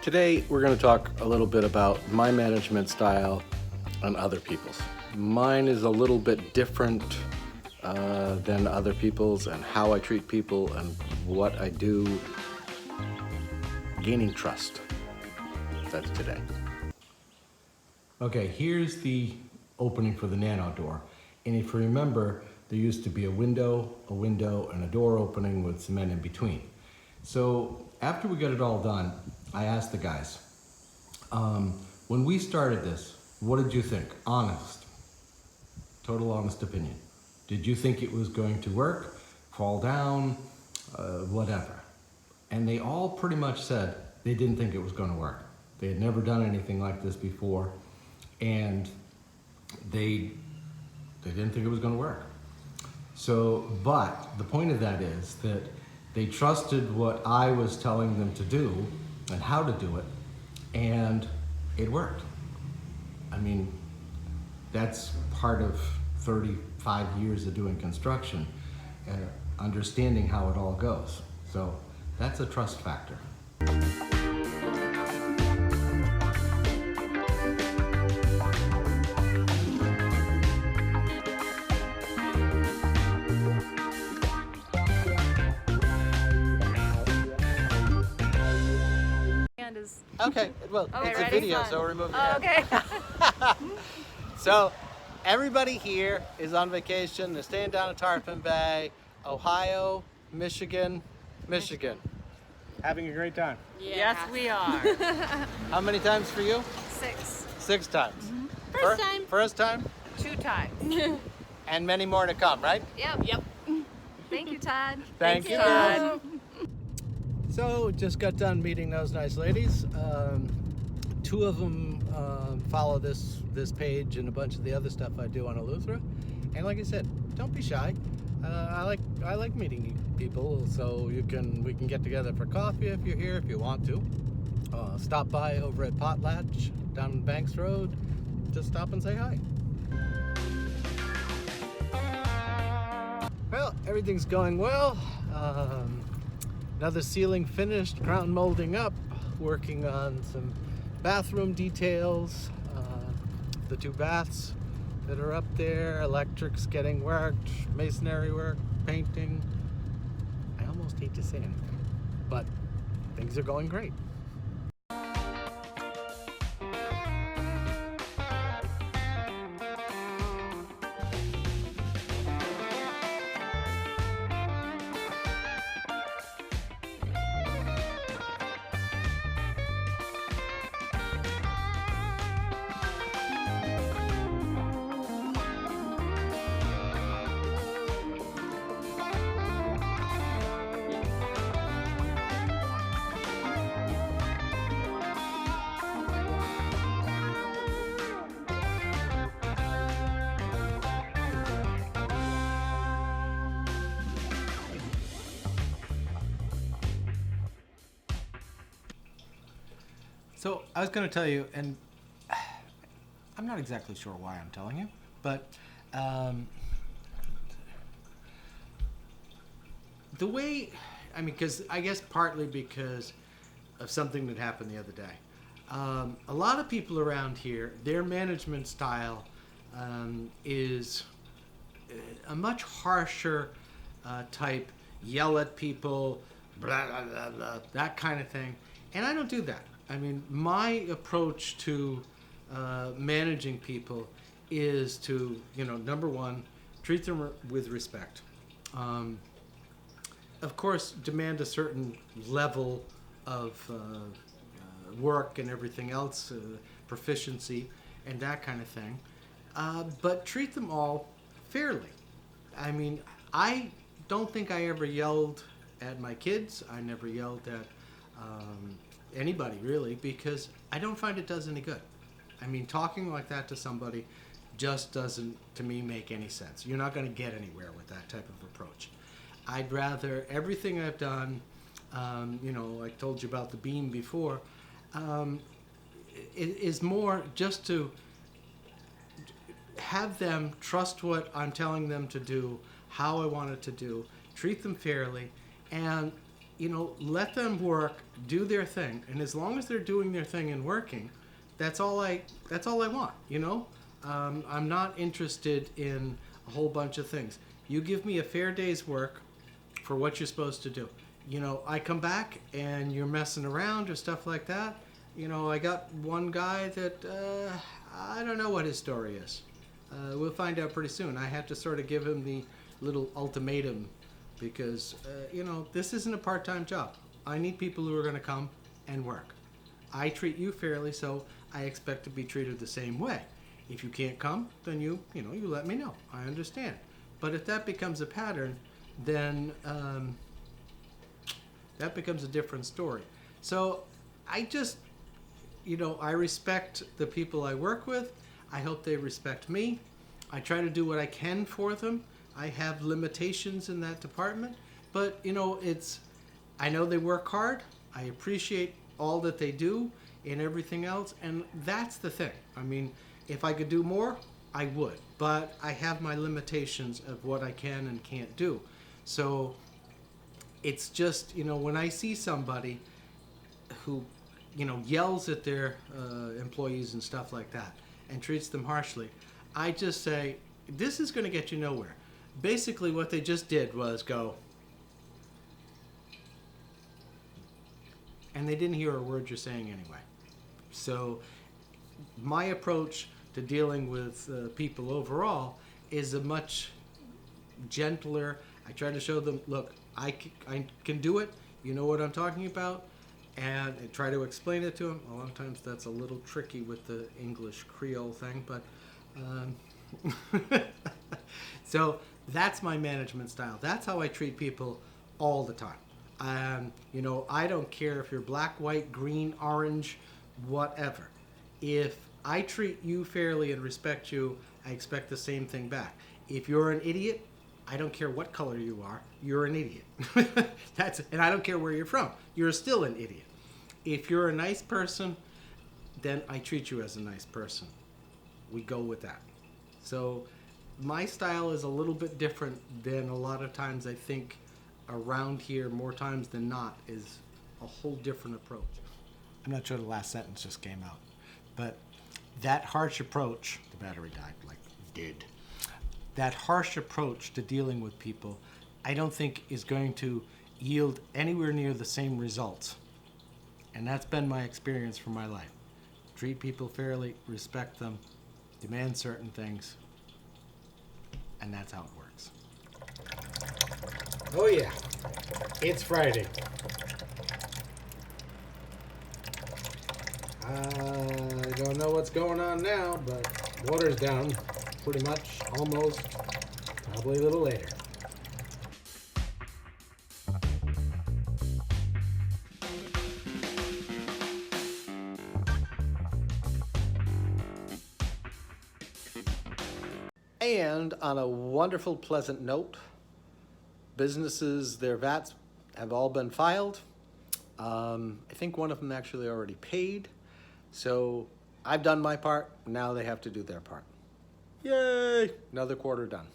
Today we're going to talk a little bit about my management style and other people's. Mine is a little bit different than other people's, and how I treat people and what I do, gaining trust. That's today. Okay, here's the opening for the Nano door. And if you remember, there used to be a window, and a door opening with cement in between. So after we got it all done, I asked the guys, when we started this, what did you think? Honest, total honest opinion. Did you think it was going to work, fall down, whatever? And they all pretty much said they didn't think it was going to work. They had never done anything like this before, and they didn't think it was going to work. So, but the point of that is that they trusted what I was telling them to do and how to do it, and it worked. I mean, that's part of 35 years of doing construction, understanding how it all goes. So that's a trust factor. Okay, well, it's a video, so remove it. Okay. So, everybody here is on vacation. They're staying down at Tarpon Bay, Ohio, Michigan. Having a great time. Yeah. Yes, we are. How many times for you? 6. 6 times. Mm-hmm. First time. First time? 2 times. And many more to come, right? Yep. Thank you, Todd. Thank you, Todd. So, just got done meeting those nice ladies. 2 of them follow this page and a bunch of the other stuff I do on Eleuthera. And like I said, don't be shy. I like meeting people, so we can get together for coffee if you're here, if you want to. Stop by over at Potlatch down Banks Road. Just stop and say hi. Well, everything's going well. Another ceiling finished, crown molding up, working on some bathroom details, the 2 baths that are up there, electrics getting worked, masonry work, painting. I almost hate to say anything, but things are going great. So I was going to tell you, and I'm not exactly sure why I'm telling you, but the way, I mean, I guess partly because of something that happened the other day. A lot of people around here, their management style is a much harsher type, yell at people, blah, blah, blah, blah, that kind of thing. And I don't do that. I mean, my approach to managing people is to, number one, treat them with respect. Of course, demand a certain level of work and everything else, proficiency and that kind of thing. But treat them all fairly. I mean, I don't think I ever yelled at my kids. I never yelled at anybody really, because I don't find it does any good. I mean, talking like that to somebody just doesn't, to me, make any sense. You're not going to get anywhere with that type of approach. I'd rather everything I've done, I told you about the beam before, is more just to have them trust what I'm telling them to do, how I want it to do, treat them fairly, and you know, let them work, do their thing, and as long as they're doing their thing and working, that's all I want, you know? I'm not interested in a whole bunch of things. You give me a fair day's work for what you're supposed to do. You know, I come back and you're messing around or stuff like that. You know, I got one guy that, I don't know what his story is. We'll find out pretty soon. I had to sort of give him the little ultimatum because, you know, this isn't a part-time job. I need people who are going to come and work. I treat you fairly, so I expect to be treated the same way. If you can't come, then you let me know. I understand. But if that becomes a pattern, then that becomes a different story. So I just, you know, I respect the people I work with. I hope they respect me. I try to do what I can for them. I have limitations in that department, but you know, I know they work hard. I appreciate all that they do and everything else, and that's the thing. I mean, if I could do more, I would, but I have my limitations of what I can and can't do. So it's just, you know, when I see somebody who, you know, yells at their employees and stuff like that and treats them harshly, I just say, this is going to get you nowhere. Basically what they just did was go, and they didn't hear a word you're saying anyway. So my approach to dealing with people overall is a much gentler. I try to show them, look, I can do it. You know what I'm talking about. And I try to explain it to them. A lot of times that's a little tricky with the English Creole thing, but so that's my management style. That's how I treat people all the time. You know, I don't care if you're black, white, green, orange, whatever. If I treat you fairly and respect you, I expect the same thing back. If you're an idiot, I don't care what color you are, you're an idiot. And I don't care where you're from, you're still an idiot. If you're a nice person, then I treat you as a nice person. We go with that. So my style is a little bit different than a lot of times I think around here, more times than not, is a whole different approach. I'm not sure the last sentence just came out, but that harsh approach, the battery died like it did. That harsh approach to dealing with people, I don't think is going to yield anywhere near the same results. And that's been my experience for my life. Treat people fairly, respect them, demand certain things, and that's how it works. Oh yeah, it's Friday. I don't know what's going on now, but water's down pretty much, almost, probably a little later. And on a wonderful, pleasant note, businesses, their VATs have all been filed. I think one of them actually already paid. So I've done my part, now they have to do their part. Yay! Another quarter done.